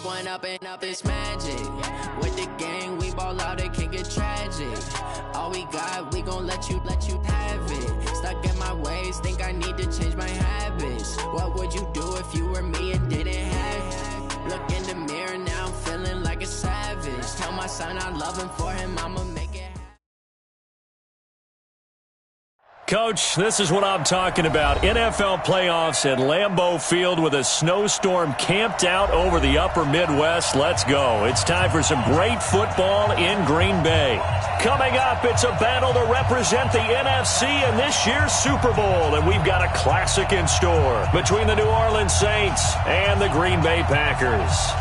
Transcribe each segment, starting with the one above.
One up and up is magic. With the gang, we ball out, it can get tragic. All we got, we gon' let you have it. Stuck in my ways, think I need to change my habits. What would you do if you were me and didn't have it? Look in the mirror, now I'm feeling like a savage. Tell my son I love him, for him I'ma make it happen. Coach, this is what I'm talking about. NFL playoffs at Lambeau Field with a snowstorm camped out over the upper Midwest. Let's go. It's time for some great football in Green Bay. Coming up, it's a battle to represent the NFC in this year's Super Bowl, and we've got a classic in store between the New Orleans Saints and the Green Bay Packers.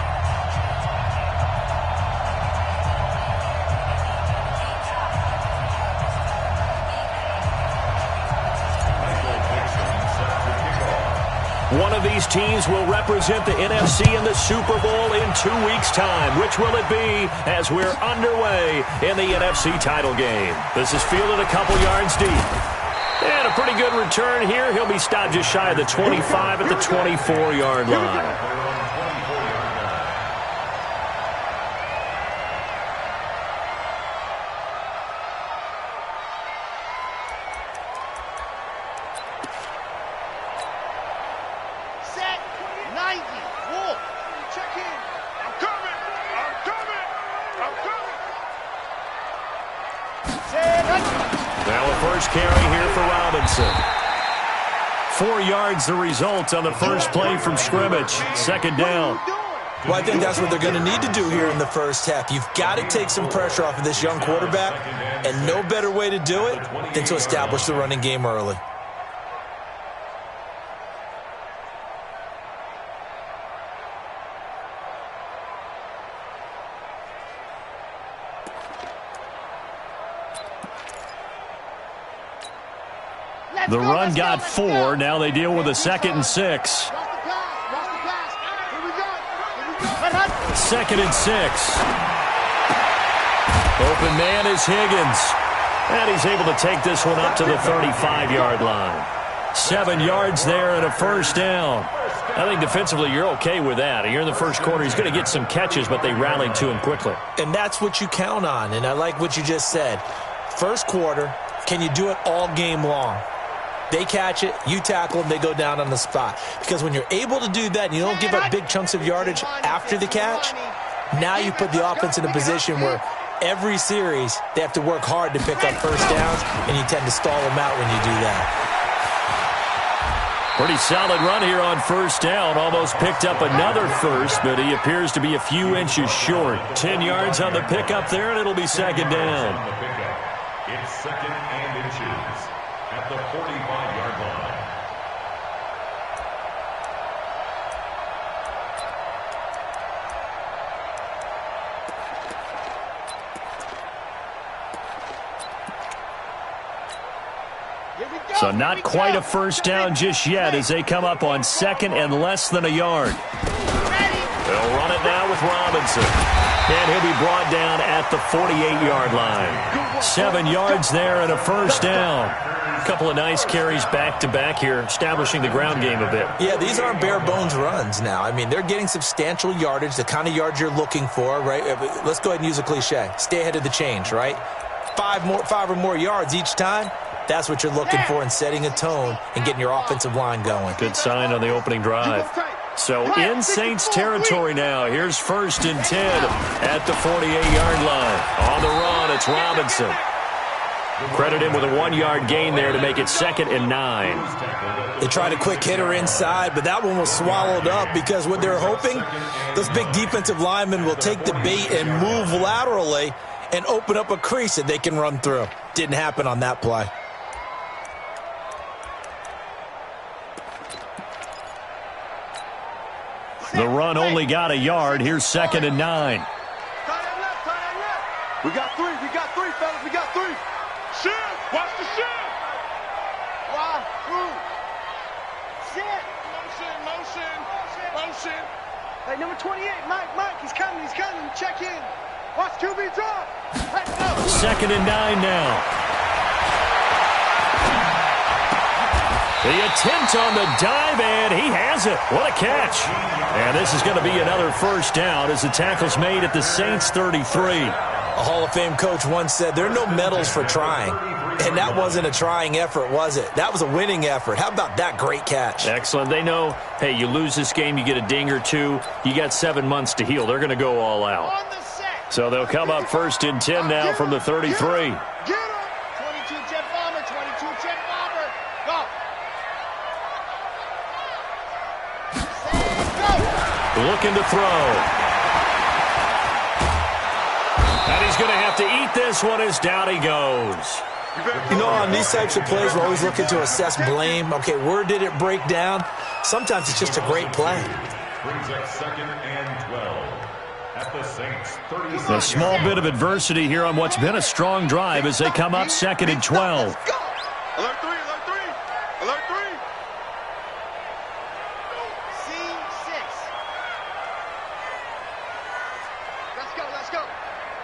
One of these teams will represent the NFC in the Super Bowl in 2 weeks' time. Which will it be as we're underway in the NFC title game? This is fielded a couple yards deep. And a pretty good return here. He'll be stopped just shy of the 25 at the 24-yard line. Carry here for Robinson. 4 yards the result on the first play from scrimmage. Second down. Well, I think that's what they're going to need to do here in the first half. You've got to take some pressure off of this young quarterback, and no better way to do it than to establish the running game early. The run got 4. Now they deal with a 2nd and 6. 2nd and 6. Open man is Higgins. And he's able to take this one up to the 35-yard line. 7 yards there and a first down. I think defensively you're okay with that. Here in the first quarter, he's going to get some catches, but they rallied to him quickly. And that's what you count on, and I like what you just said. First quarter, can you do it all game long? They catch it, you tackle them, they go down on the spot. Because when you're able to do that and you don't give up big chunks of yardage after the catch, now you put the offense in a position where every series they have to work hard to pick up first downs, and you tend to stall them out when you do that. Pretty solid run here on first down. Almost picked up another first, but he appears to be a few inches short. 10 yards on the pickup there, and it'll be second down. It's 2nd and inches at the 45-yard line. So not quite a first down just yet as they come up on 2nd and less than a yard. They'll run it now with Robinson. And he'll be brought down at the 48-yard line. 7 yards there and a first down. A couple of nice carries back-to-back here, establishing the ground game a bit. Yeah, these aren't bare-bones runs now. I mean, they're getting substantial yardage, the kind of yards you're looking for, right? Let's go ahead and use a cliche. Stay ahead of the change, right? 5 or more yards each time. That's what you're looking for in setting a tone and getting your offensive line going. Good sign on the opening drive. So in Saints territory now. Here's 1st and 10 at the 48-yard line. On the run, it's Robinson. Credit him with a 1-yard gain there to make it 2nd and 9. They tried a quick hitter inside, but that one was swallowed up because what they're hoping, those big defensive linemen will take the bait and move laterally and open up a crease that they can run through. Didn't happen on that play. The run only got a yard. Here's 2nd and 9. We got three, fellas. We got 3. Shift. Watch the shift. Wow. Shift. Motion. Hey, number 28, Mike, he's coming. Check in. Watch QB drop. Let's go. 2nd and 9 now. The attempt on the dive, and he has it. What a catch. And this is going to be another first down as the tackle's made at the Saints 33. A Hall of Fame coach once said there are no medals for trying. And that wasn't a trying effort, was it? That was a winning effort. How about that great catch? Excellent. They know, hey, you lose this game, you get a ding or two, you got 7 months to heal. They're going to go all out. So they'll come up 1st and 10 now from the 33. Get him! 22 jet bomber, 22 jet bomber. Go! Looking to throw. And he's going to have to eat this one as down he goes. You know, on these types of plays, we're always looking to assess blame. Okay, where did it break down? Sometimes it's just a great play. Brings up 2nd and 12 at the Saints 36. A small bit of adversity here on what's been a strong drive as they come up 2nd and 12. Alert 3, alert 3, alert 3. Scene 6. Let's go.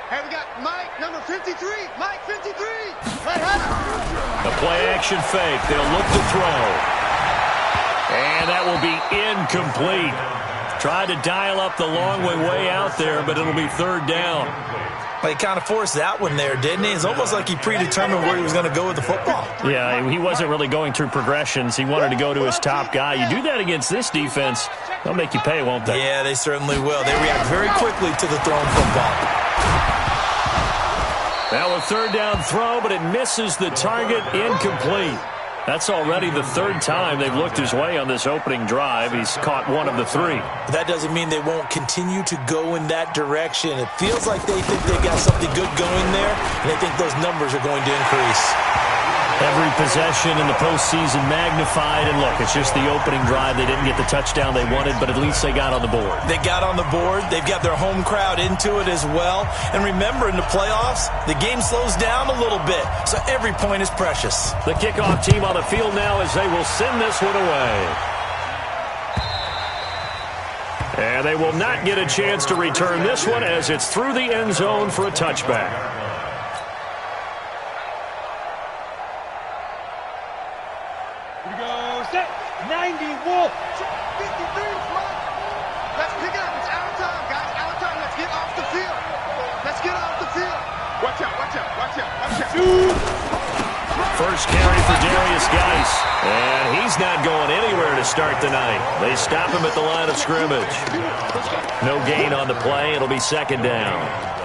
Hey, we got Mike, number 53. Mike, 53. Right, The play-action fake. They'll look to throw. And that will be incomplete. Tried to dial up the long way out there, but it'll be 3rd down. But he kind of forced that one there, didn't he? It's almost like he predetermined where he was going to go with the football. Yeah, he wasn't really going through progressions. He wanted to go to his top guy. You do that against this defense, they'll make you pay, won't they? Yeah, they certainly will. They react very quickly to the thrown football. Now a 3rd down throw, but it misses the target, incomplete. That's already the 3rd time they've looked his way on this opening drive. He's caught 1 of the 3. But that doesn't mean they won't continue to go in that direction. It feels like they think they got something good going there, and they think those numbers are going to increase. Every possession in the postseason magnified, and look, it's just the opening drive. They didn't get the touchdown they wanted, but at least they got on the board. They got on the board. They've got their home crowd into it as well. And remember, in the playoffs, the game slows down a little bit, so every point is precious. The kickoff team on the field now as they will send this one away. And they will not get a chance to return this one as it's through the end zone for a touchback. Here we go. Set. 90 Wolf. 53. Let's pick it up. It's out of time, guys. Out of time. Let's get off the field. Let's get off the field. Watch out. First carry for Darius Geis. And he's not going anywhere to start the night. They stop him at the line of scrimmage. No gain on the play. It'll be 2nd down.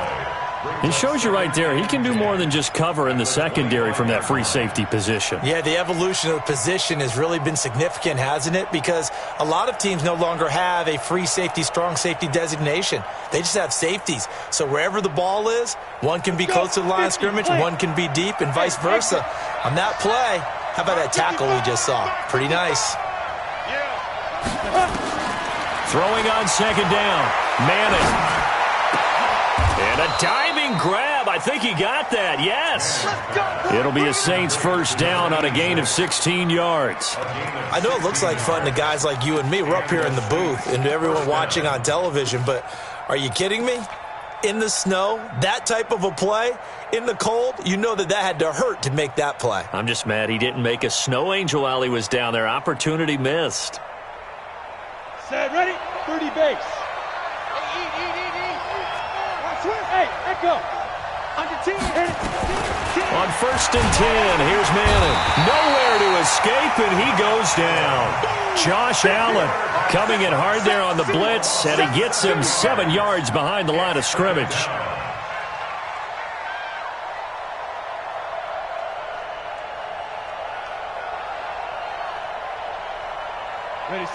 It shows you right there, he can do more than just cover in the secondary from that free safety position. Yeah, the evolution of the position has really been significant, hasn't it? Because a lot of teams no longer have a free safety, strong safety designation. They just have safeties. So wherever the ball is, one can be close to the line of scrimmage, one can be deep, and vice versa. On that play, how about that tackle we just saw? Pretty nice. Throwing on 2nd down, Manning. And a diving grab. I think he got that. Yes. It'll be a Saints 1st down on a gain of 16 yards. I know it looks like fun to guys like you and me. We're up here in the booth and to everyone watching on television, but are you kidding me? In the snow, that type of a play, in the cold, you know that had to hurt to make that play. I'm just mad he didn't make a snow angel while he was down there. Opportunity missed. Set. Ready? 30 base. Hey, echo. On 1st and 10, here's Manning. Nowhere to escape, and he goes down. Josh Allen coming in hard there on the blitz, and he gets him 7 yards behind the line of scrimmage.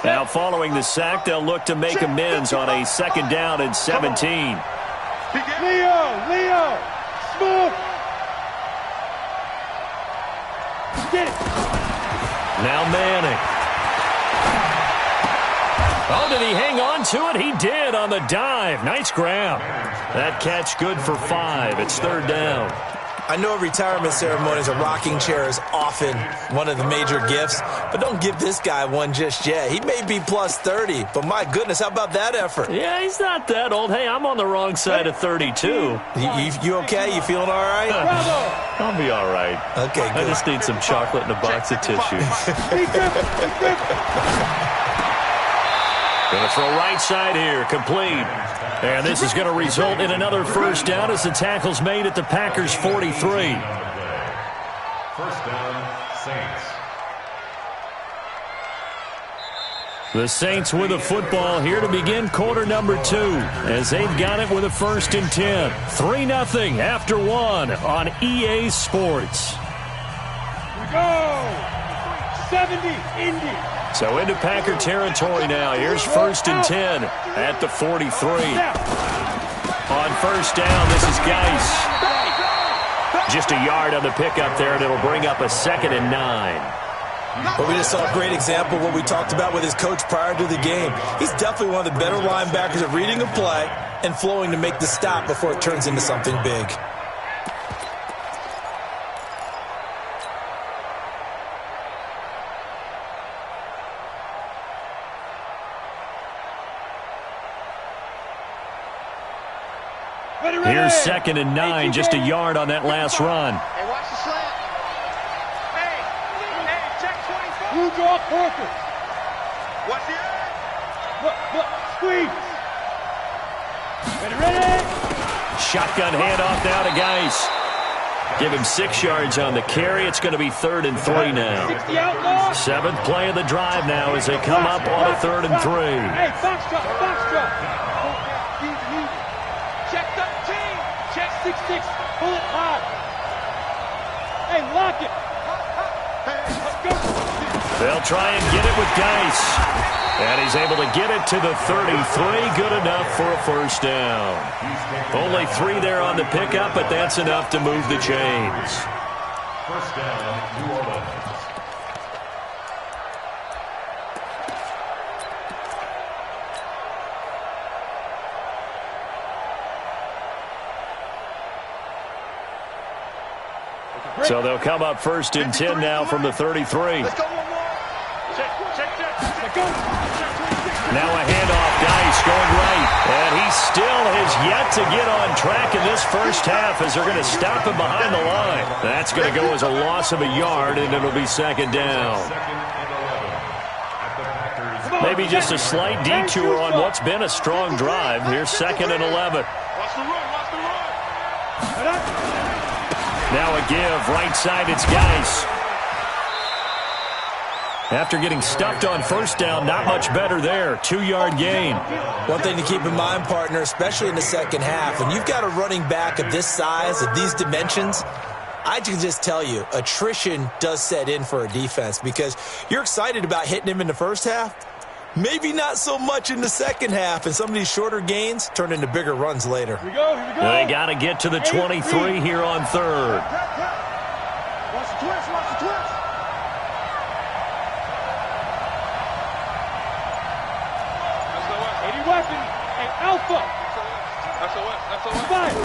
Now following the sack, they'll look to make amends on a 2nd down and 17. Leo, smooth. Get it. Now Manning. Oh, did he hang on to it? He did on the dive. Nice grab. That catch good for 5. It's 3rd down. I know at retirement ceremonies a rocking chair is often one of the major gifts, but don't give this guy one just yet. He may be plus 30, but my goodness, how about that effort? Yeah, he's not that old. Hey, I'm on the wrong side of 32. You okay? You feeling all right? I'll be all right. Okay, good. I just need some chocolate and a box of tissue. Going to throw right side here, complete. And this is going to result in another first down as the tackle's made at the Packers' 43. First down, Saints. The Saints with the football here to begin quarter number 2 as they've got it with a 1st and 10. 3-0 after 1 on EA Sports. We go! 70, Indy. So into Packer territory now. Here's 1st and 10 at the 43. On first down, this is Geis. Just a yard on the pickup there, and it'll bring up a 2nd and 9. Well, we just saw a great example of what we talked about with his coach prior to the game. He's definitely one of the better linebackers at reading a play and flowing to make the stop before it turns into something big. Here's 2nd and 9, just a yard on that last run. Hey, watch the slant. Hey, check 24. You draw Parker. Watch the edge. Look, squeeze. Ready. Shotgun handoff now to Geis. Give him 6 yards on the carry. It's going to be 3rd and 3 now. 7th play of the drive now as they come up on a 3rd and 3. Hey, box drop. Check 13. Check 6-6. Pull it high. Hey, lock it. Hey, let's go. They'll try and get it with Geis. And he's able to get it to the 33. Good enough for a first down. Only 3 there on the pickup, but that's enough to move the chains. First down, New Orleans. So they'll come up 1st and 10 now from the 33. Let's go one more. Check. Let's go. Now a handoff, Geis going right. And he still has yet to get on track in this first half as they're going to stop him behind the line. That's going to go as a loss of a yard, and it'll be 2nd down. Maybe just a slight detour on what's been a strong drive. Here's 2nd and 11. Watch the run. Now a give, right side, it's Geis. After getting stuffed on first down, not much better there. 2-yard gain. One thing to keep in mind, partner, especially in the second half, when you've got a running back of this size, of these dimensions, I can just tell you, attrition does set in for a defense because you're excited about hitting him in the first half. Maybe not so much in the second half, and some of these shorter gains turn into bigger runs later. Here we go. They got to get to the 23 here on 3rd. Watch the twist. Any weapon, and Alpha. SOS. Fire.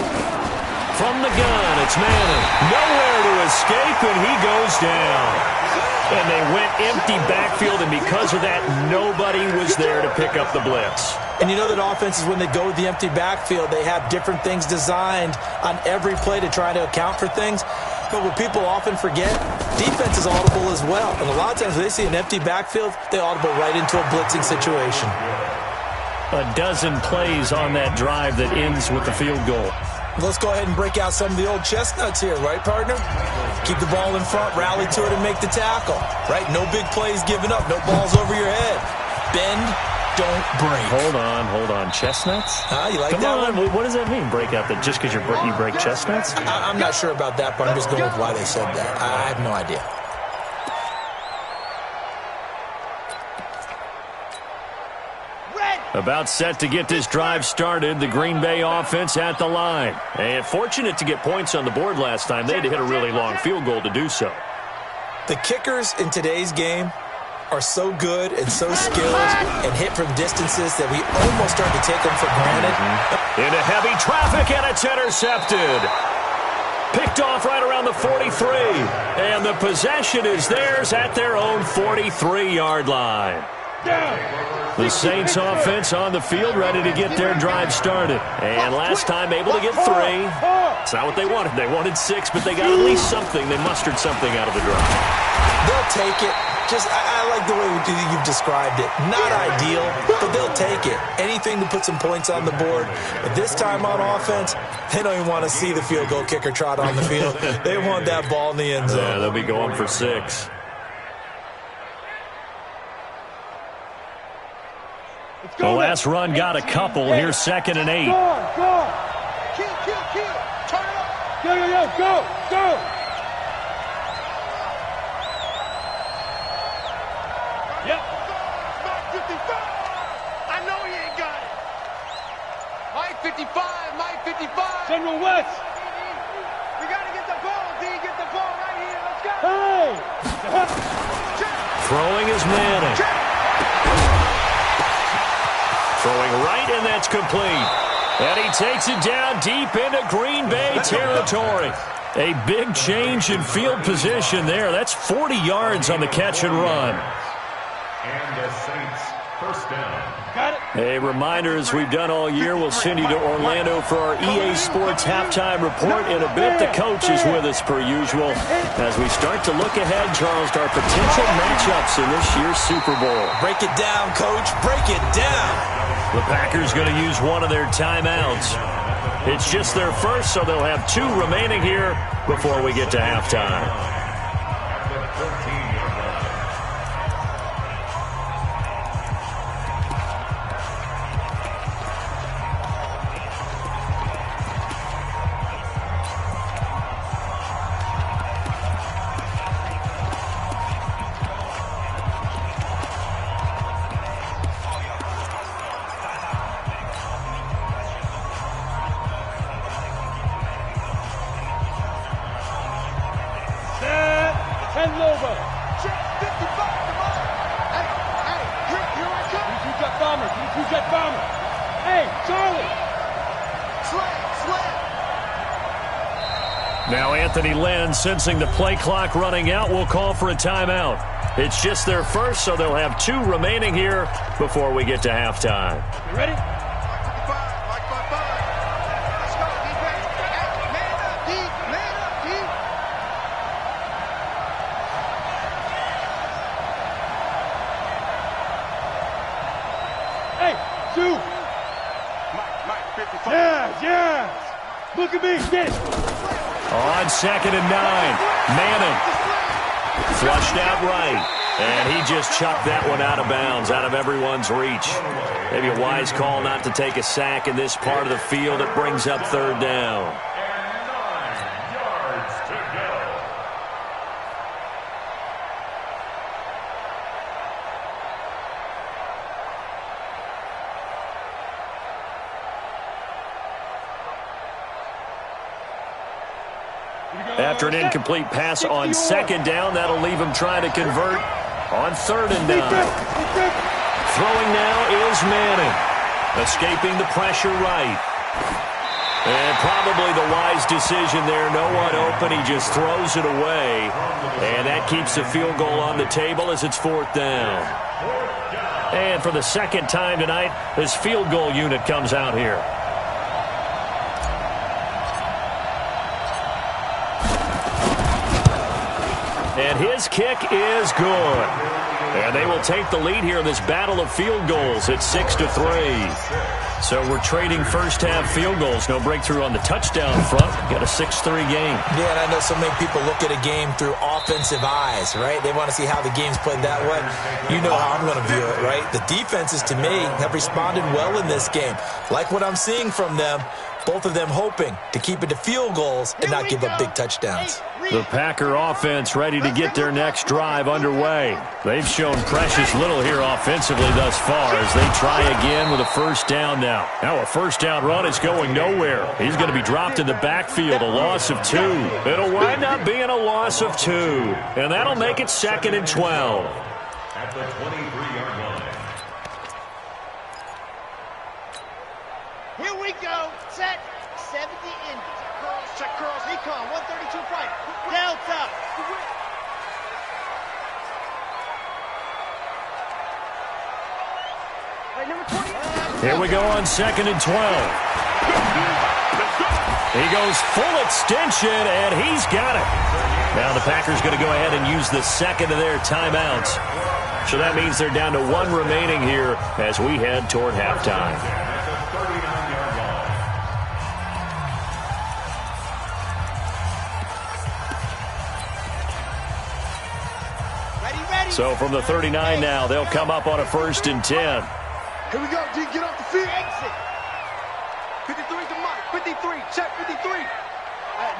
From the gun, it's Manning. Nowhere to escape, and he goes down. And they went empty backfield, and because of that, nobody was there to pick up the blitz. And you know that offenses, when they go with the empty backfield, they have different things designed on every play to try to account for things. But what people often forget, defense is audible as well. And a lot of times when they see an empty backfield, they audible right into a blitzing situation. A dozen plays on that drive that ends with the field goal. Let's go ahead and break out some of the old chestnuts here, right, partner? Keep the ball in front, rally to it, and make the tackle, right? No big plays given up, no balls over your head. Bend, don't break. Hold on. Chestnuts? You like Come that on. one? What does that mean, break out? Just because you break chestnuts? I'm not sure about that, but I'm just going with why they said that. I have no idea. About set to get this drive started, the Green Bay offense at the line. And fortunate to get points on the board last time. They had to hit a really long field goal to do so. The kickers in today's game are so good and so skilled and hit from distances that we almost start to take them for granted. Into heavy traffic, and it's intercepted. Picked off right 43. And the possession is theirs at their own 43-yard line. The Saints offense on the field, ready to get their drive started. And last time able to get 3. It's not what they wanted. They wanted 6, but they got at least something. They mustered something out of the drive. They'll take it. I like the way you've described it. Not ideal, but they'll take it. Anything to put some points on the board. But this time on offense, they don't even want to see the field goal kicker trot on the field. They want that ball in the end zone. Yeah, they'll be going for 6. The last run got a couple. Here's 2nd and 8. Go. Kill. Turn it up. Go. Yep. Mike 55. I know he ain't got it. Mike 55. General West. We got to get the ball, D. Get the ball right here. Let's go. Hey. Throwing is Manning. Throwing right, and that's complete. And he takes it down deep into Green Bay territory. A big change in field position there. That's 40 yards on the catch and run. And the Saints first down. Got it. A reminder, as we've done all year, we'll send you to Orlando for our EA Sports halftime report in a bit. The coach is with us per usual as we start to look ahead, Charles, to our potential matchups in this year's Super Bowl. Break it down, Coach. Break it down. The Packers going to use one of their timeouts. It's just their first, so they'll have 2 remaining here before we get to halftime. Sensing the play clock running out, will call for a timeout. It's just their first, so they'll have 2 remaining here before we get to halftime. You ready? Hey, 2. Mike 55. Yes. Look at me, get it. On 2nd and 9, Manning flushed out right, and he just chucked that one out of bounds, out of everyone's reach. Maybe a wise call not to take a sack in this part of the field. It brings up 3rd down. And 9 yards to go. After an incomplete pass on 2nd down, that'll leave him trying to convert on 3rd and 9. Throwing now is Manning. Escaping the pressure right. And probably the wise decision there. No one open. He just throws it away. And that keeps the field goal on the table as it's 4th down. And for the 2nd time tonight, this field goal unit comes out here. And his kick is good. And they will take the lead here in this battle of field goals at 6-3. So we're trading first-half field goals. No breakthrough on the touchdown front. Got a 6-3 game. Yeah, and I know so many people look at a game through offensive eyes, right? They want to see how the game's played that way. You know how I'm going to view it, right? The defenses, to me, have responded well in this game. Like what I'm seeing from them, both of them hoping to keep it to field goals and not give up big touchdowns. The Packer offense ready to get their next drive underway. They've shown precious little here offensively thus far as they try again with a first down now. Now a first down run is going nowhere. He's going to be dropped in the backfield, a loss of 2. It'll wind up being a loss of 2. And that'll make it 2nd and 12. At the 23-yard line. Here we go. Set. 70 inches. Check curls. Econ, 132 fight. Delta. Right, number 20. Here we go on 2nd and 12. He goes full extension, and he's got it. Now the Packers going to go ahead and use the second of their timeouts. So that means they're down to 1 remaining here as we head toward halftime. So from the 39 now, they'll come up on a 1st and 10. Here we go, D. Get off the field. Exit. 53 to Mike. 53. Check 53.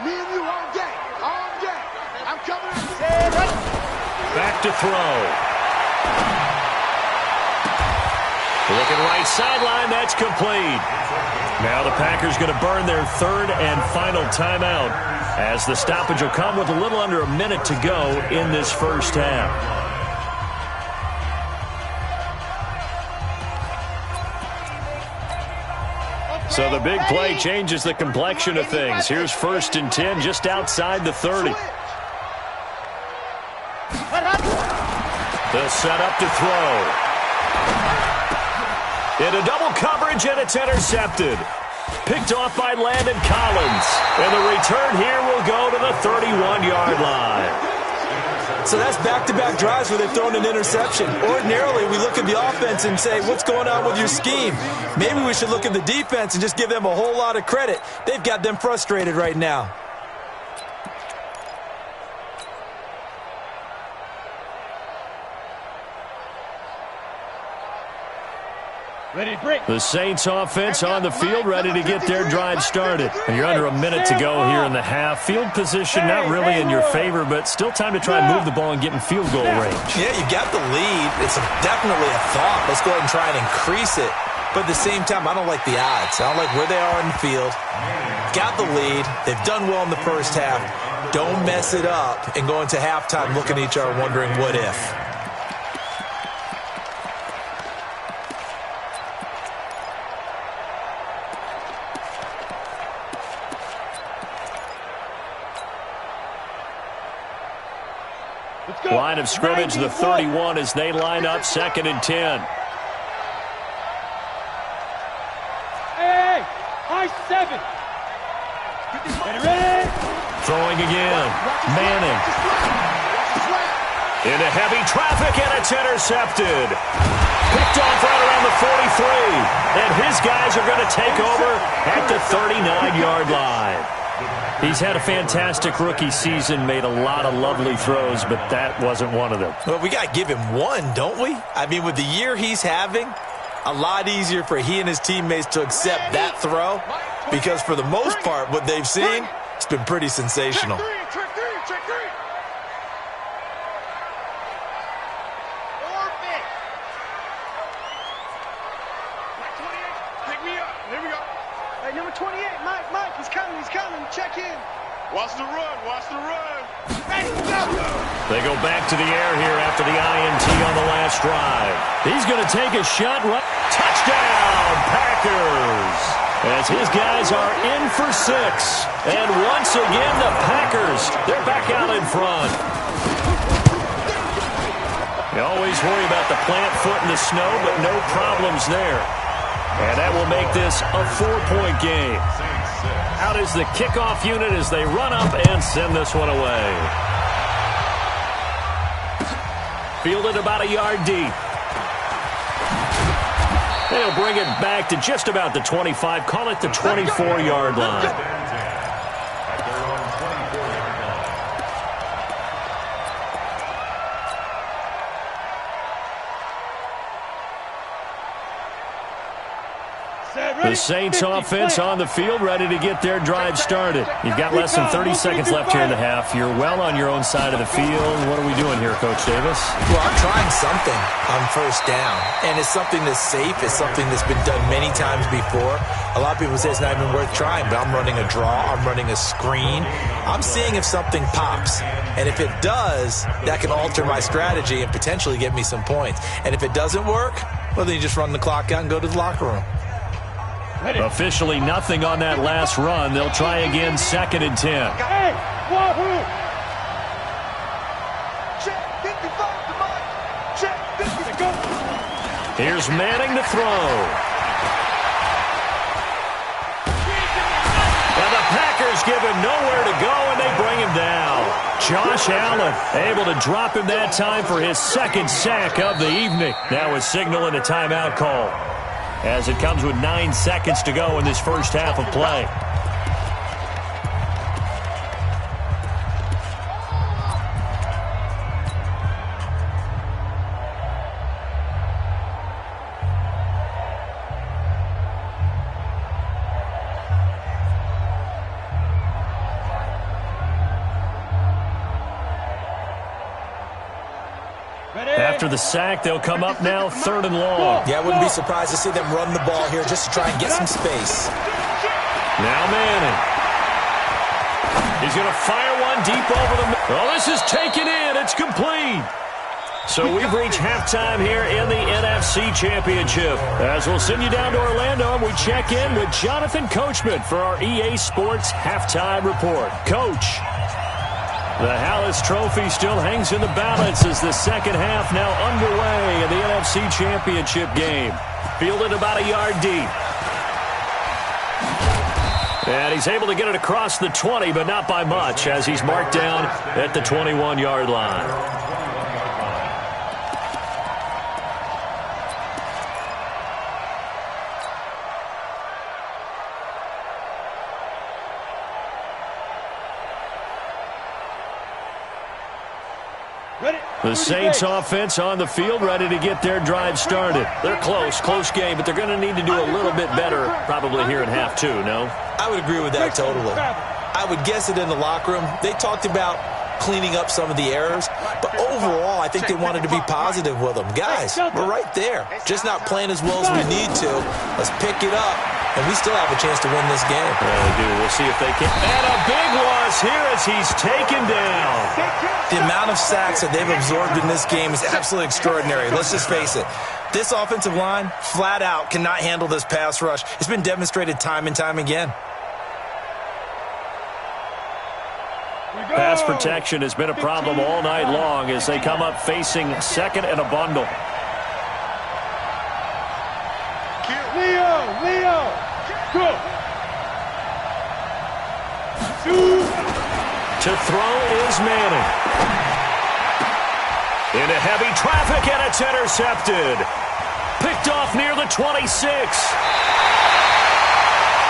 Me and you all game. All game. I'm coming in. Back to throw. Looking right sideline. That's complete. Now the Packers going to burn their 3rd and final timeout as the stoppage will come with a little under a minute to go in this first half. So the big play changes the complexion of things. Here's 1st and 10 just outside the 30. The setup to throw. Into double coverage, and it's intercepted. Picked off by Landon Collins. And the return here will go to the 31-yard line. So that's back-to-back drives where they've thrown an interception. Ordinarily, we look at the offense and say, what's going on with your scheme? Maybe we should look at the defense and just give them a whole lot of credit. They've got them frustrated right now. The Saints offense on the field ready to get their drive started. And you're under a minute to go here in the half. Field position not really in your favor, but still time to try and move the ball and get in field goal range. Yeah, you got the lead. It's definitely a thought. Let's go ahead and try and increase it. But at the same time, I don't like the odds. I don't like where they are in the field. Got the lead. They've done well in the first half. Don't mess it up and go into halftime looking at each other wondering what if. Line of scrimmage, the 31 as they line up 2nd and 10. Hey, high 7. Throwing again. Manning. Into heavy traffic, and it's intercepted. Picked off right around the 43. And his guys are going to take over at the 39-yard line. He's had a fantastic rookie season, made a lot of lovely throws, but that wasn't one of them. Well, we got to give him one, don't we? I mean, with the year he's having, a lot easier for he and his teammates to accept that throw because for the most part, what they've seen, it's been pretty sensational. Check three. Pick me up. Here we go. Hey, number 28, Mike, he's coming. Check in. Watch the run. Ready, go. They go back to the air here after the INT on the last drive. He's going to take a shot. Touchdown, Packers. As his guys are in for 6. And once again, the Packers, they're back out in front. You always worry about the plant foot in the snow, but no problems there. And that will make this a 4-point game. Out is the kickoff unit as they run up and send this one away. Fielded about a yard deep. They'll bring it back to just about the 25. Call it the 24-yard line. The Saints offense on the field ready to get their drive started. You've got less than 30 seconds left here in the half. You're well on your own side of the field. What are we doing here, Coach Davis? Well, I'm trying something on first down, and it's something that's safe. It's something that's been done many times before. A lot of people say it's not even worth trying, but I'm running a draw. I'm running a screen. I'm seeing if something pops, and if it does, that can alter my strategy and potentially get me some points. And if it doesn't work, well, then you just run the clock out and go to the locker room. Officially nothing on that last run. They'll try again, 2nd and 10. Hey, Wahoo! Check 55 to Mike. Check 50 go. Here's Manning to throw. And the Packers give him nowhere to go, and they bring him down. Josh Allen able to drop him that time for his 2nd sack of the evening. Now a signal and a timeout call, as it comes with 9 seconds to go in this first half of play. After the sack, they'll come up now 3rd and long. Yeah, I wouldn't be surprised to see them run the ball here just to try and get some space. Now Manning. He's going to fire one deep over the middle. Oh, this is taken in. It's complete. So we've reached halftime here in the NFC Championship. As we'll send you down to Orlando, and we check in with Jonathan Coachman for our EA Sports Halftime Report. Coach, the Hallis Trophy still hangs in the balance as the second half now underway in the NFC Championship game. Fielded about a yard deep. And he's able to get it across the 20, but not by much, as he's marked down at the 21-yard line. The Saints offense on the field, ready to get their drive started. They're close game, but they're going to need to do a little bit better probably here in half 2, no? I would agree with that totally. I would guess it in the locker room. They talked about cleaning up some of the errors, but overall, I think they wanted to be positive with them. Guys, we're right there. Just not playing as well as we need to. Let's pick it up, and we still have a chance to win this game. Yeah, we do. We'll see if they can. And a big loss here as he's taken down. The amount of sacks that they've absorbed in this game is absolutely extraordinary. Let's just face it. This offensive line, flat out, cannot handle this pass rush. It's been demonstrated time and time again. Pass protection has been a problem all night long as they come up facing 2nd and a bundle. Leo, go. To throw is Manning. Into heavy traffic, and it's intercepted. Picked off near the 26.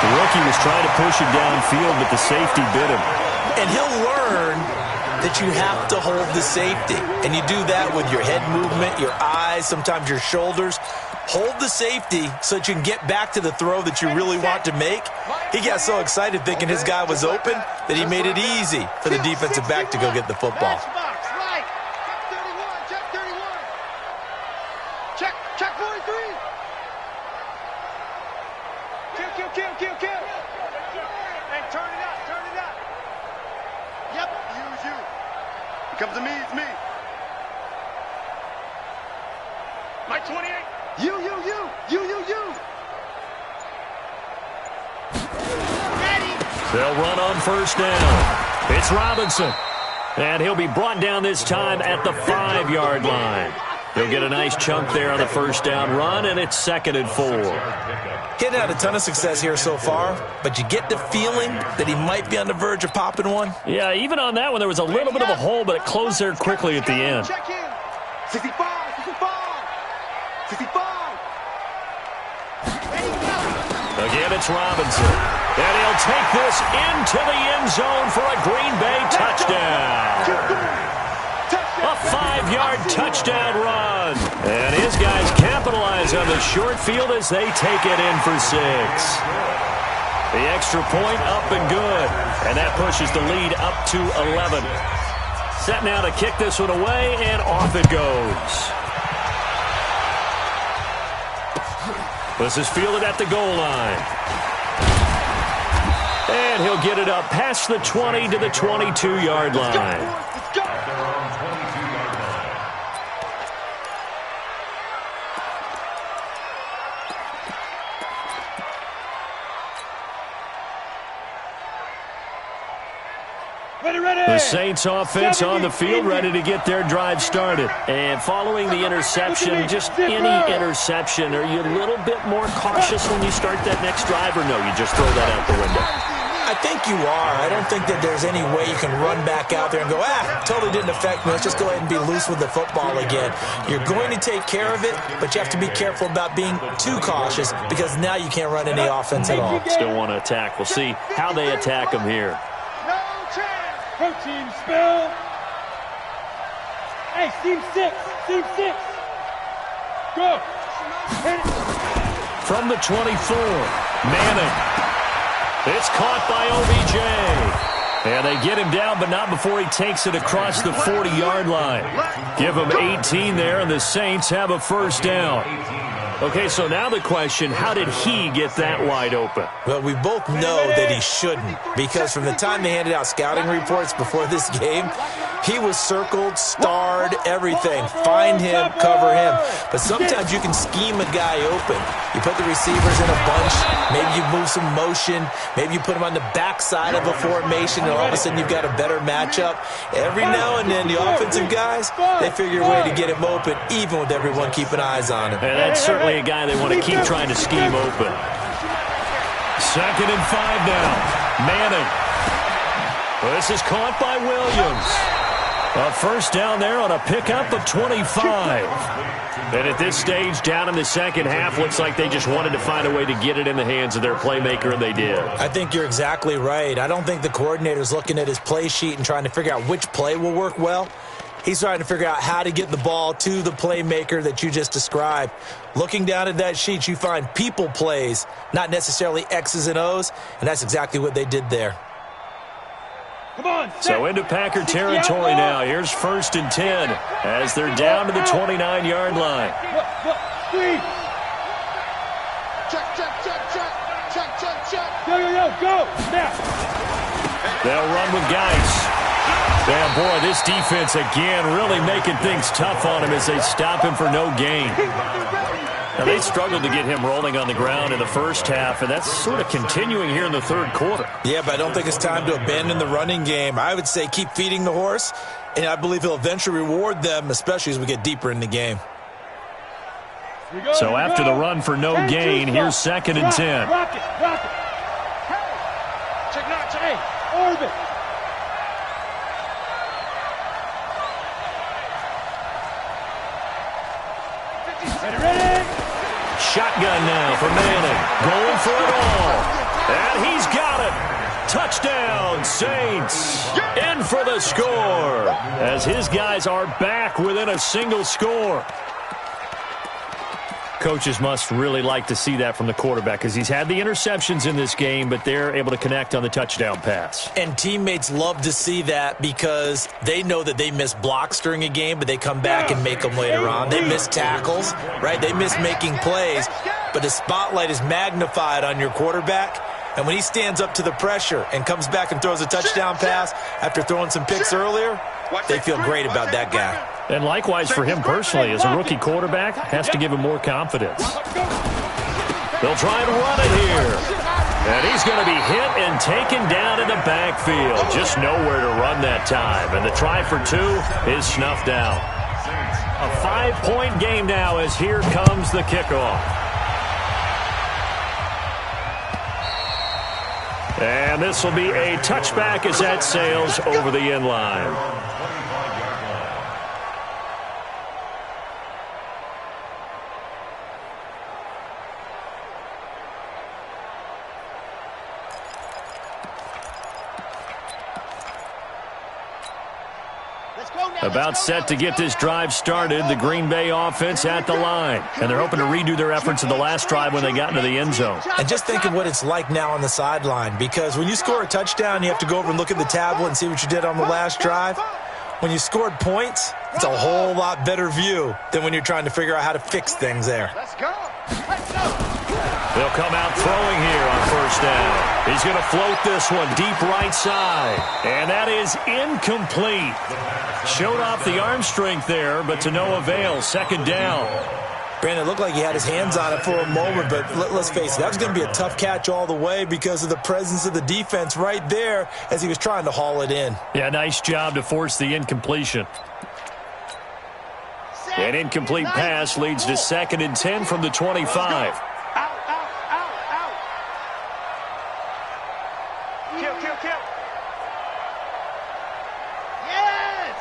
The rookie was trying to push it downfield, but the safety bit him. And he'll learn that you have to hold the safety. And you do that with your head movement, your eyes, sometimes your shoulders. Hold the safety so that you can get back to the throw that you really want to make. He got so excited thinking his guy was open that he made it easy for the defensive back to go get the football. Check 43. Kill. And turn it up. Yep, use you. It comes to me, it's me. My 28. You. Ready. They'll run on first down. It's Robinson. And he'll be brought down this time at the 5-yard line. He'll get a nice chunk there on the first down run, and it's 2nd and 4. He hadn't had a ton of success here so far, but you get the feeling that he might be on the verge of popping one. Yeah, even on that one, there was a little bit of a hole, but it closed there quickly at the end. Check in. 65. Again, it's Robinson. And he'll take this into the end zone for a Green Bay touchdown. A 5-yard touchdown run. And his guys capitalize on the short field as they take it in for 6. The extra point up and good. And that pushes the lead up to 11. Set now to kick this one away, and off it goes. This is fielded at the goal line. And he'll get it up past the 20 to the 22-yard line. The Saints offense on the field, ready to get their drive started. And following the interception, just any interception, are you a little bit more cautious when you start that next drive, or no, you just throw that out the window? I think you are. I don't think that there's any way you can run back out there and go, totally didn't affect me. Let's just go ahead and be loose with the football again. You're going to take care of it, but you have to be careful about being too cautious because now you can't run any offense at all. Still want to attack. We'll see how they attack them here. No chance. Protein spill. Hey, team six. Team six. Go. Hit it. From the 24, Manning. It's caught by OBJ. And they get him down, but not before he takes it across the 40-yard line. Give him 18 there, and the Saints have a first down. Okay, so now the question, how did he get that wide open? Well, we both know that he shouldn't, because from the time they handed out scouting reports before this game, he was circled, starred, everything. Find him, cover him. But sometimes you can scheme a guy open. You put the receivers in a bunch. Maybe you move some motion. Maybe you put him on the backside of a formation, and all of a sudden you've got a better matchup. Every now and then, the offensive guys, they figure a way to get him open, even with everyone keeping eyes on him. And that's certainly a guy they want to keep trying to scheme open. 2nd and 5 now. Manning. Well, this is caught by Williams. A first down there on a pickup of 25. And at this stage, down in the second half, looks like they just wanted to find a way to get it in the hands of their playmaker, and they did. I think you're exactly right. I don't think the coordinator's looking at his play sheet and trying to figure out which play will work well. He's trying to figure out how to get the ball to the playmaker that you just described. Looking down at that sheet, you find people plays, not necessarily X's and O's, and that's exactly what they did there. Come on, so into Packer territory now. Here's 1st and 10 as they're down to the 29-yard line. Go. Now. They'll run with Geis. Yeah, boy, this defense again really making things tough on him as they stop him for no gain. Now, they struggled to get him rolling on the ground in the first half, and that's sort of continuing here in the third quarter. Yeah, but I don't think it's time to abandon the running game. I would say keep feeding the horse, and I believe he'll eventually reward them, especially as we get deeper in the game. So after the run for no gain, here's 2nd and 10. Rock it. Check not, hey, orbit. Ready? Shotgun now for Manning. Going for it all. And he's got it. Touchdown, Saints. In for the score. As his guys are back within a single score. Coaches must really like to see that from the quarterback because he's had the interceptions in this game, but they're able to connect on the touchdown pass. And teammates love to see that because they know that they miss blocks during a game, but they come back and make them later on. They miss tackles, right? They miss making plays, but the spotlight is magnified on your quarterback. And when he stands up to the pressure and comes back and throws a touchdown pass after throwing some picks earlier, they feel great about that guy. And likewise for him personally, as a rookie quarterback, has to give him more confidence. They'll try and run it here. And he's going to be hit and taken down in the backfield. Just nowhere to run that time. And the try for 2 is snuffed out. A 5-point game now as here comes the kickoff. And this will be a touchback as that sails over the end line. About set to get this drive started, the Green Bay offense at the line. And they're hoping to redo their efforts in the last drive when they got into the end zone. And just think of what it's like now on the sideline, because when you score a touchdown, you have to go over and look at the tablet and see what you did on the last drive. When you scored points, it's a whole lot better view than when you're trying to figure out how to fix things there. Let's go. They'll come out throwing here on first down. He's going to float this one deep right side. And that is incomplete. Showed off the arm strength there, but to no avail. Second down. Brandon, it looked like he had his hands on it for a moment, but let's face it, that was going to be a tough catch all the way because of the presence of the defense right there as he was trying to haul it in. Yeah, nice job to force the incompletion. An incomplete pass leads to 2nd and 10 from the 25. Kill. Yes!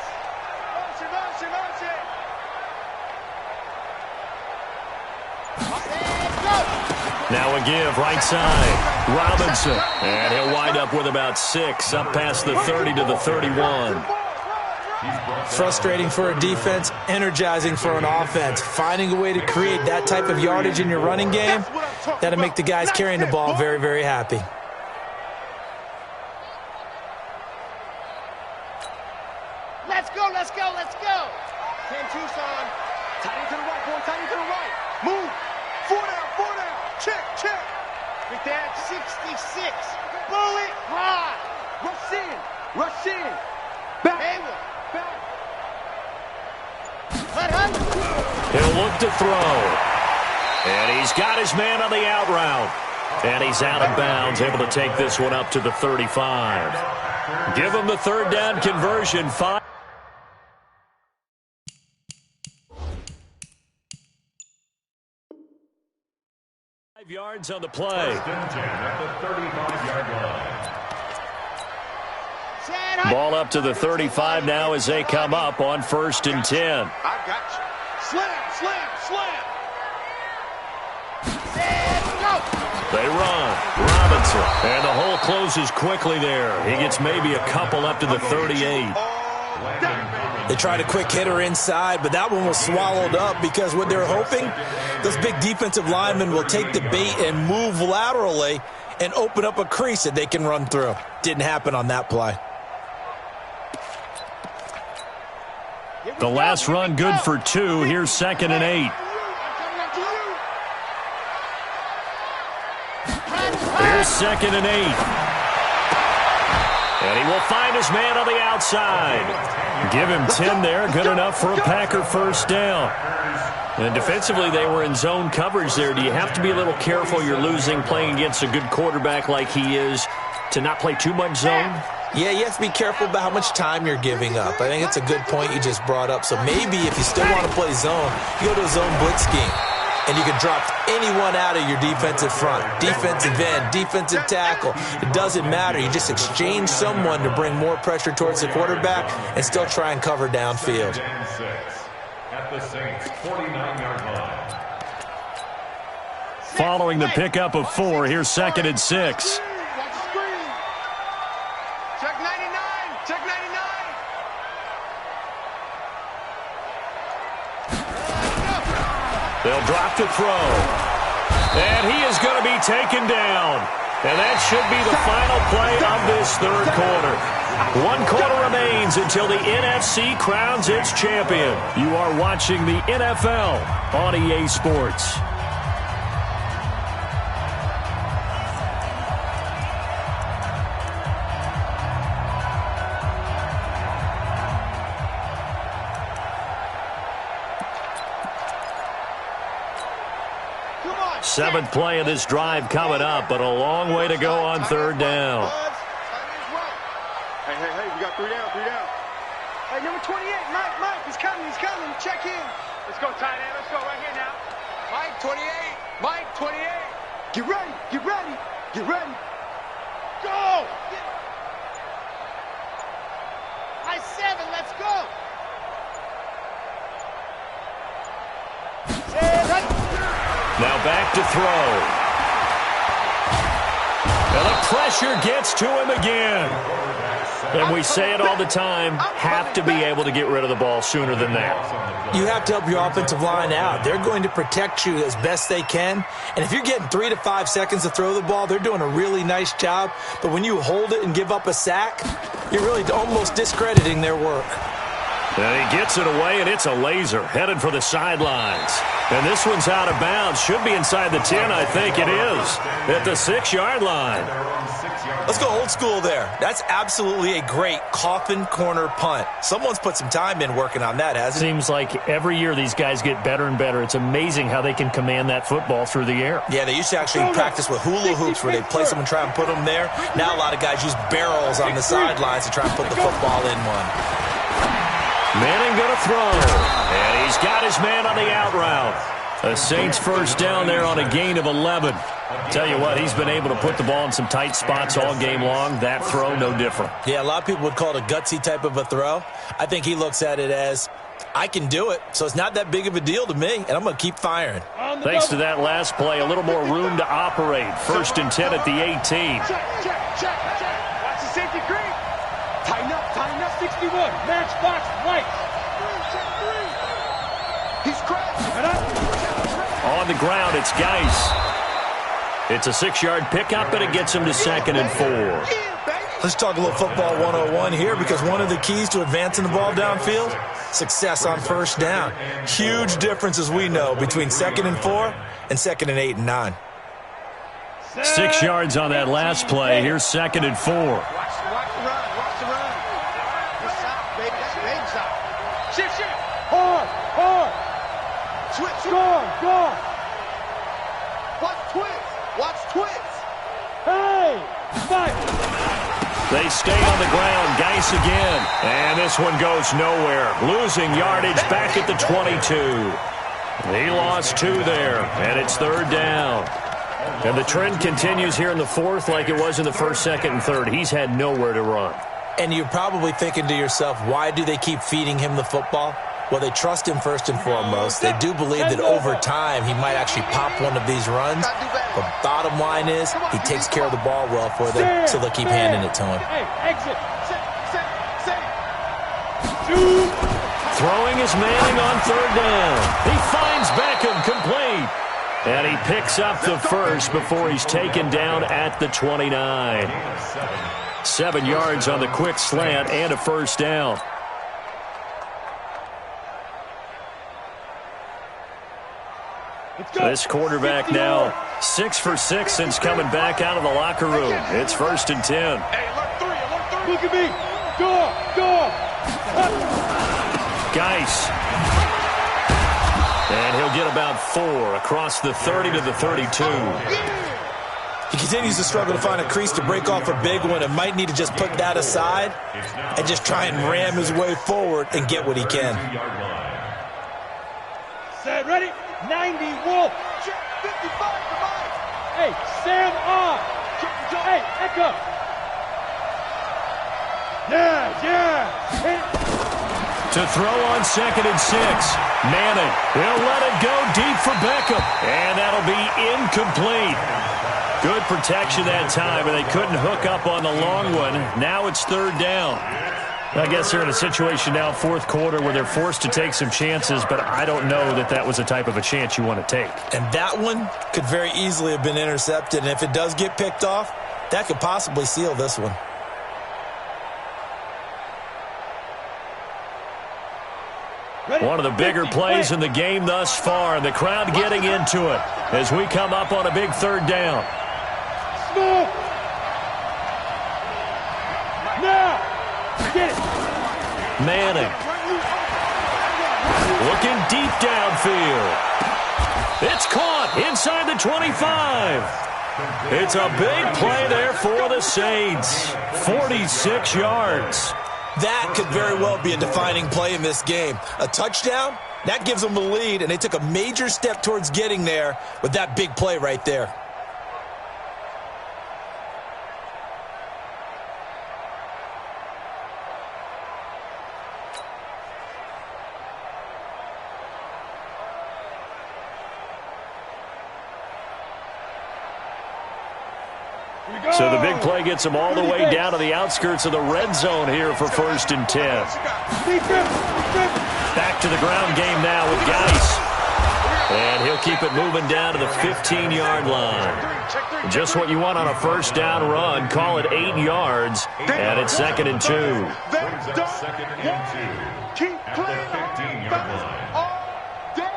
Motion. Now a give, right side. Robinson. And he'll wind up with about 6, up past the 30 to the 31. Frustrating for a defense, energizing for an offense. Finding a way to create that type of yardage in your running game, that'll make the guys carrying the ball very, very happy. Let's go. 10 Tucson. Tight end to the right, boy. Tight end to the right. Move. 4 down. Check. Big Dad, 66. Bullet high. Rush in. Back. He'll look to throw. And he's got his man on the out route. And he's out of bounds, able to take this one up to the 35. Give him the 3rd down conversion. 5 yards on the play. Ball up to the 35 now as they come up on 1st and 10. I got you. Slam. They run. Robinson. And the hole closes quickly there. He gets maybe a couple up to the 38. They tried a quick hitter inside, but that one was swallowed up because what they're hoping, those big defensive linemen will take the bait and move laterally and open up a crease that they can run through. Didn't happen on that play. The last run good for 2. Here's 2nd and 8. Here's 2nd and 8. And he will find his man on the outside. Give him 10 there. Good enough for a Packer 1st down. And defensively, they were in zone coverage there. Do you have to be a little careful? You're losing playing against a good quarterback like he is to not play too much zone? Yeah, you have to be careful about how much time you're giving up. I think it's a good point you just brought up. So maybe if you still want to play zone, you go to a zone blitz scheme. And you can drop anyone out of your defensive front. Defensive end, defensive tackle. It doesn't matter. You just exchange someone to bring more pressure towards the quarterback and still try and cover downfield. At the Saints' 49-yard line. Following the pickup of 4, here's 2nd and 6. Check 99. They'll drop to throw. And he is going to be taken down. And that should be the final play of this 3rd quarter. 1 quarter remains until the NFC crowns its champion. You are watching the NFL on EA Sports. Seventh play of this drive coming up, but a long way to go on 3rd down. Hey, we got 3 down. Hey, number 28, Mike, he's coming. Check in. Let's go, tight end. Let's go right here now. Mike, 28. Get ready. Go! High 7, let's go. Now back to throw. And the pressure gets to him again. And we say it all the time, have to be able to get rid of the ball sooner than that. You have to help your offensive line out. They're going to protect you as best they can. And if you're getting 3 to 5 seconds to throw the ball, they're doing a really nice job. But when you hold it and give up a sack, you're really almost discrediting their work. And he gets it away, and it's a laser headed for the sidelines. And this one's out of bounds. Should be inside the 10, I think it is. At the 6-yard line. Let's go old school there. That's absolutely a great coffin corner punt. Someone's put some time in working on that, hasn't it? Seems like every year these guys get better and better. It's amazing how they can command that football through the air. Yeah, they used to actually practice with hula hoops where they place them and try and put them there. Now a lot of guys use barrels on the sidelines to try and put the football in one. Manning going to throw. And he's got his man on the out route. The Saints first down there on a gain of 11. Tell you what, he's been able to put the ball in some tight spots all game long. That throw, no different. Yeah, a lot of people would call it a gutsy type of a throw. I think he looks at it as, I can do it, so it's not that big of a deal to me, and I'm going to keep firing. Thanks to that last play, a little more room to operate. 1st and 10 at the 18. Check. Watch the safety green. Tighten up. 61, matchbox right. He's crashed. On the ground, it's Geis. It's a 6-yard pickup, and it gets him to 2nd and 4. Let's talk a little football 101 here, because one of the keys to advancing the ball downfield, success on first down. Huge difference, as we know, between 2nd and 4 and 2nd and 8 and 9. 6 yards on that last play. Here's 2nd and 4. Watch the run. That's south, baby. That's baby south. Shift. Hard. Switch. Go. Watch twist. Hey, fight. They stay on the ground. Geis again. And this one goes nowhere. Losing yardage back at the 22. He lost 2 there, and it's 3rd down. And the trend continues here in the 4th like it was in the 1st, 2nd, and 3rd. He's had nowhere to run. And you're probably thinking to yourself, why do they keep feeding him the football? Well, they trust him first and foremost. They do believe that over time he might actually pop one of these runs. But bottom line is he takes care of the ball well for them, so they'll keep handing it to him. Hey, exit. Throwing is Manning on 3rd down. He finds Beckham complete. And he picks up the first before he's taken down at the 29. 7 yards on the quick slant and a 1st down. This quarterback now 6 for 6 since coming back out of the locker room. It's 1st and 10. Look at me. Go. Geis. And he'll get about 4 across the 30 to the 32. He continues to struggle to find a crease to break off a big one and might need to just put that aside and just try and ram his way forward and get what he can. Set, ready? 90, Wolf. 55 to Mike. Hey, Sam on. Hey, Echo. Yeah. To throw on 2nd and 6. Manning will let it go deep for Beckham. And that'll be incomplete. Good protection that time, and they couldn't hook up on the long one. Now it's 3rd down. I guess they're in a situation now, 4th quarter, where they're forced to take some chances, but I don't know that that was the type of a chance you want to take. And that one could very easily have been intercepted, and if it does get picked off, that could possibly seal this one. One of the bigger plays in the game thus far, and the crowd getting into it as we come up on a big 3rd down. Smoke. Now. Get it. Manning. Looking deep downfield. It's caught inside the 25. It's a big play there for the Saints. 46 yards. That could very well be a defining play in this game. A touchdown, that gives them the lead, and they took a major step towards getting there with that big play right there. So the big play gets him all the way down to the outskirts of the red zone here for 1st and 10. Back to the ground game now with Geis. And he'll keep it moving down to the 15-yard line. Just what you want on a 1st down run. Call it 8 yards. And it's 2nd and 2. Keep playing all day.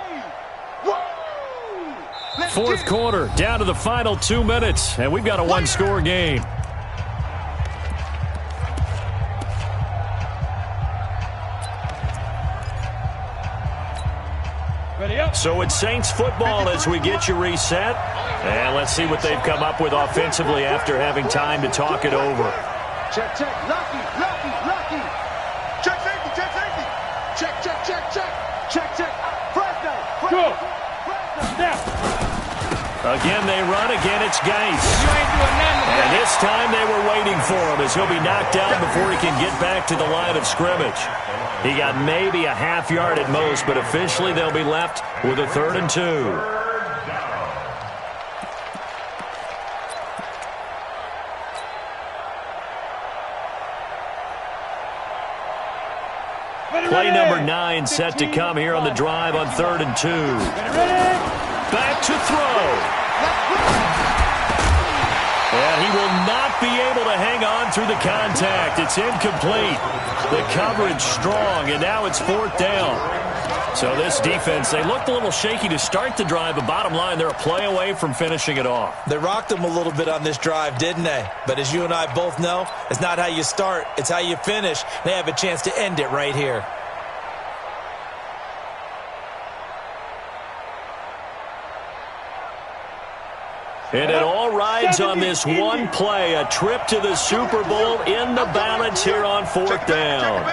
Fourth quarter, down to the final 2 minutes, and we've got a one-score game. So it's Saints football as we get you reset. And let's see what they've come up with offensively after having time to talk it over. Check, check. Lucky. Check safety. Check. Fresno. Go. Snap. Again, they run. Again, it's Geis. And this time they were waiting for him as he'll be knocked down before he can get back to the line of scrimmage. He got maybe a half yard at most, but officially they'll be left with a 3rd and 2. Play number 9 set to come here on the drive on 3rd and 2. Back to throw. And he will not be able to hang on through the contact. It's incomplete. The coverage strong, and now it's 4th down. So this defense, they looked a little shaky to start the drive, but bottom line, they're a play away from finishing it off. They rocked them a little bit on this drive, didn't they? But as you and I both know, it's not how you start, it's how you finish. They have a chance to end it right here. And it all rides on this one play, a trip to the Super Bowl in the balance here on 4th down.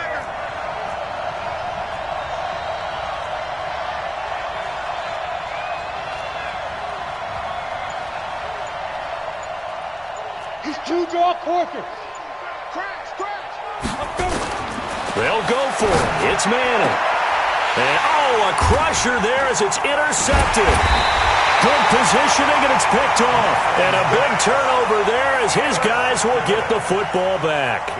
He's 2 draw quarters. They'll go for it. It's Manning. And, a crusher there as it's intercepted. Good positioning, and it's picked off. And a big turnover there as his guys will get the football back.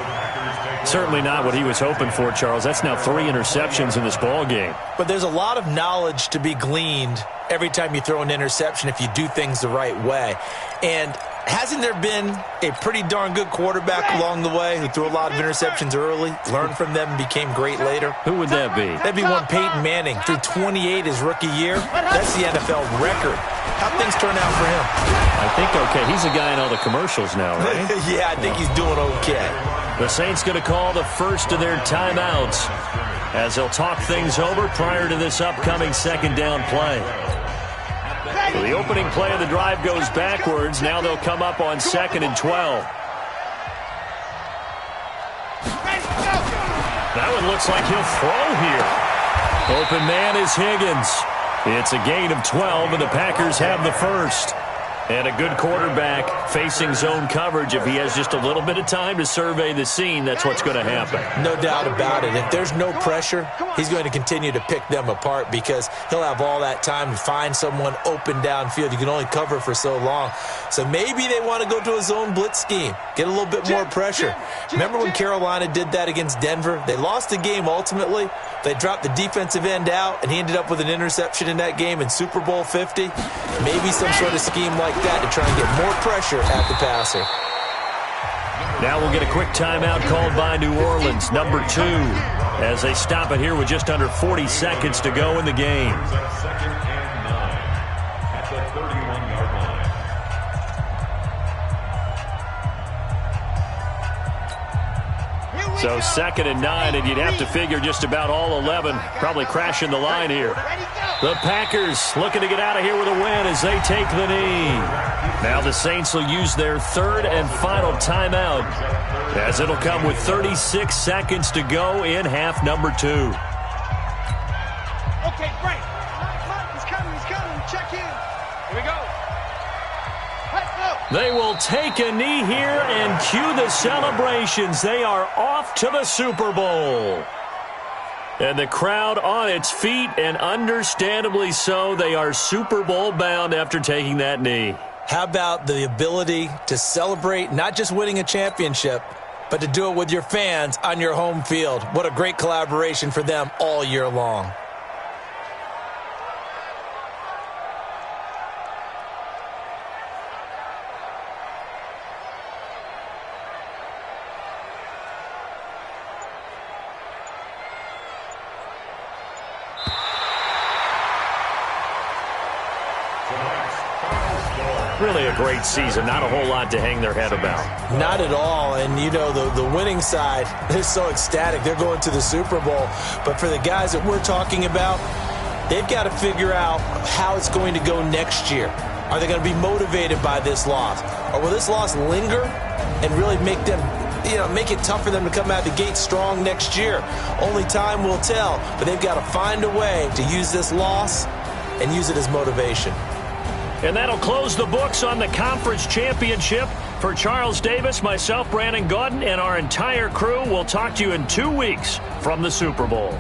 Certainly not what he was hoping for, Charles. That's now 3 interceptions in this ball game. But there's a lot of knowledge to be gleaned every time you throw an interception if you do things the right way. And hasn't there been a pretty darn good quarterback along the way who threw a lot of interceptions early, learned from them, and became great later? Who would that be? That'd be one Peyton Manning. Threw 28 his rookie year. That's the NFL record. How'd things turn out for him? I think okay. He's a guy in all the commercials now, right? Yeah, I think he's doing okay. The Saints going to call the first of their timeouts as they'll talk things over prior to this upcoming 2nd down play. So the opening play of the drive goes backwards. Now they'll come up on 2nd and 12. That one looks like he'll throw here. Open man is Higgins. It's a gain of 12, and the Packers have the first. And a good quarterback facing zone coverage. If he has just a little bit of time to survey the scene, that's what's going to happen. No doubt about it. If there's no pressure, he's going to continue to pick them apart because he'll have all that time to find someone open downfield. You can only cover for so long. So maybe they want to go to a zone blitz scheme, get a little bit more pressure. Remember when Carolina did that against Denver? They lost the game ultimately. They dropped the defensive end out, and he ended up with an interception in that game in Super Bowl 50. Maybe some sort of scheme like that to try and get more pressure at the passer. Now we'll get a quick timeout called by New Orleans, number 2, as they stop it here with just under 40 seconds to go in the game. 2nd and 9 at the 31-yard line. So 2nd and 9, and you'd have to figure just about all 11 probably crashing the line here. The Packers looking to get out of here with a win as they take the knee. Now the Saints will use their 3rd and final timeout as it'll come with 36 seconds to go in half number 2. Okay, great. He's coming. Check in. Here we go. They will take a knee here and cue the celebrations. They are off to the Super Bowl. And the crowd on its feet, and understandably so. They are Super Bowl bound after taking that knee. How about the ability to celebrate not just winning a championship, but to do it with your fans on your home field? What a great collaboration for them all year long. Really a great season. Not a whole lot to hang their head about. Not at all. And, you know, the winning side is so ecstatic. They're going to the Super Bowl. But for the guys that we're talking about, they've got to figure out how it's going to go next year. Are they going to be motivated by this loss? Or will this loss linger and really make them, make it tough for them to come out the gate strong next year? Only time will tell. But they've got to find a way to use this loss and use it as motivation. And that'll close the books on the conference championship. For Charles Davis, myself, Brandon Gaudin, and our entire crew, we'll talk to you in 2 weeks from the Super Bowl.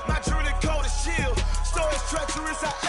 My jewelry coat is chill. Storage treacherous, I